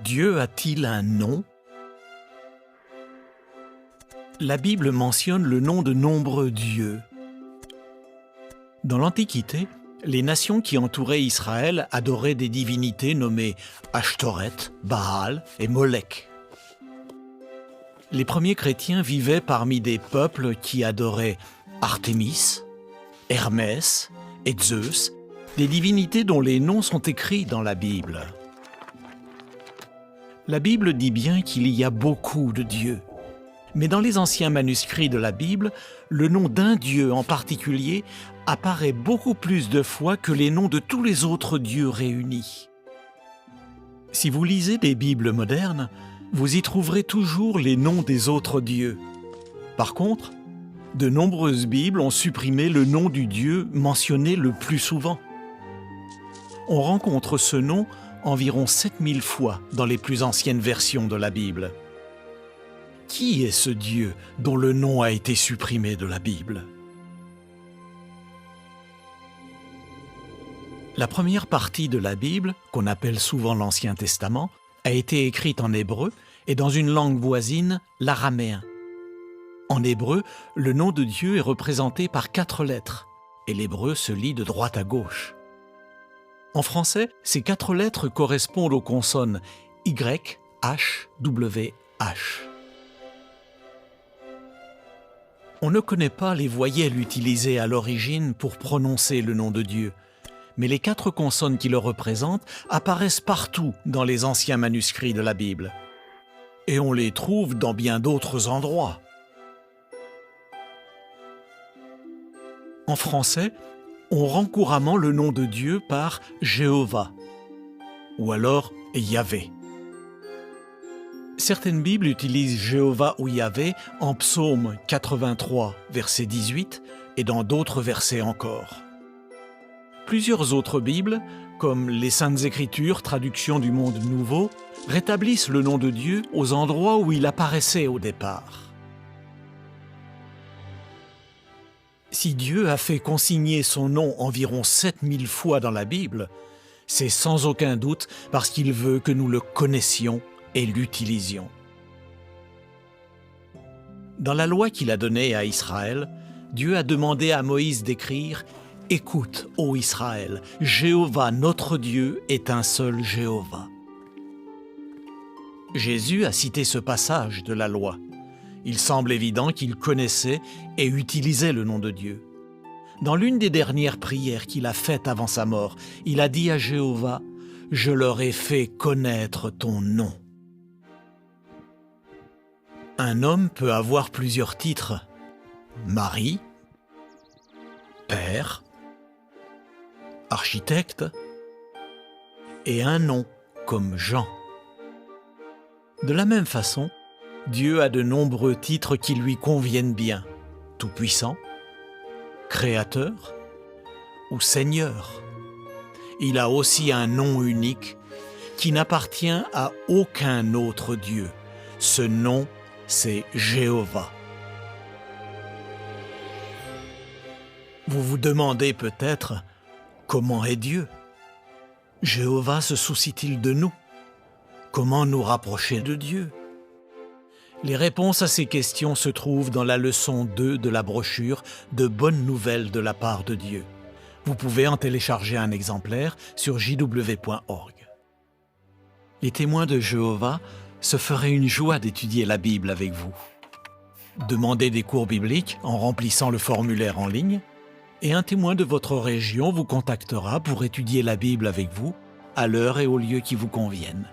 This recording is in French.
Dieu a-t-il un nom? La Bible mentionne le nom de nombreux dieux. Dans l'Antiquité, les nations qui entouraient Israël adoraient des divinités nommées Ashtoret, Baal et Molech. Les premiers chrétiens vivaient parmi des peuples qui adoraient Artémis, Hermès et Zeus, des divinités dont les noms sont écrits dans la Bible. La Bible dit bien qu'il y a beaucoup de dieux. Mais dans les anciens manuscrits de la Bible, le nom d'un dieu en particulier apparaît beaucoup plus de fois que les noms de tous les autres dieux réunis. Si vous lisez des Bibles modernes, vous y trouverez toujours les noms des autres dieux. Par contre, de nombreuses Bibles ont supprimé le nom du dieu mentionné le plus souvent. On rencontre ce nom environ 7000 fois dans les plus anciennes versions de la Bible. Qui est ce Dieu dont le nom a été supprimé de la Bible? La première partie de la Bible, qu'on appelle souvent l'Ancien Testament, a été écrite en hébreu et dans une langue voisine, l'araméen. En hébreu, le nom de Dieu est représenté par 4 lettres, et l'hébreu se lit de droite à gauche. En français, ces 4 lettres correspondent aux consonnes Y, H, W, H. On ne connaît pas les voyelles utilisées à l'origine pour prononcer le nom de Dieu, mais les 4 consonnes qui le représentent apparaissent partout dans les anciens manuscrits de la Bible. Et on les trouve dans bien d'autres endroits. En français, on rend couramment le nom de Dieu par Jéhovah, ou alors Yahvé. Certaines Bibles utilisent Jéhovah ou Yahvé en Psaume 83, verset 18, et dans d'autres versets encore. Plusieurs autres Bibles, comme les Saintes Écritures, traduction du Monde Nouveau, rétablissent le nom de Dieu aux endroits où il apparaissait au départ. Si Dieu a fait consigner son nom environ 7000 fois dans la Bible, c'est sans aucun doute parce qu'il veut que nous le connaissions et l'utilisions. Dans la loi qu'il a donnée à Israël, Dieu a demandé à Moïse d'écrire « Écoute, ô Israël, Jéhovah notre Dieu est un seul Jéhovah ». Jésus a cité ce passage de la loi. Il semble évident qu'il connaissait et utilisait le nom de Dieu. Dans l'une des dernières prières qu'il a faites avant sa mort, il a dit à Jéhovah « Je leur ai fait connaître ton nom ». Un homme peut avoir plusieurs titres. Mari, père, architecte et un nom comme Jean. De la même façon, Dieu a de nombreux titres qui lui conviennent bien. Tout-puissant, Créateur ou Seigneur. Il a aussi un nom unique qui n'appartient à aucun autre Dieu. Ce nom, c'est Jéhovah. Vous vous demandez peut-être comment est Dieu? Jéhovah se soucie-t-il de nous? Comment nous rapprocher de Dieu? Les réponses à ces questions se trouvent dans la leçon 2 de la brochure « De bonnes nouvelles de la part de Dieu ». Vous pouvez en télécharger un exemplaire sur jw.org. Les témoins de Jéhovah se feraient une joie d'étudier la Bible avec vous. Demandez des cours bibliques en remplissant le formulaire en ligne et un témoin de votre région vous contactera pour étudier la Bible avec vous à l'heure et au lieu qui vous conviennent.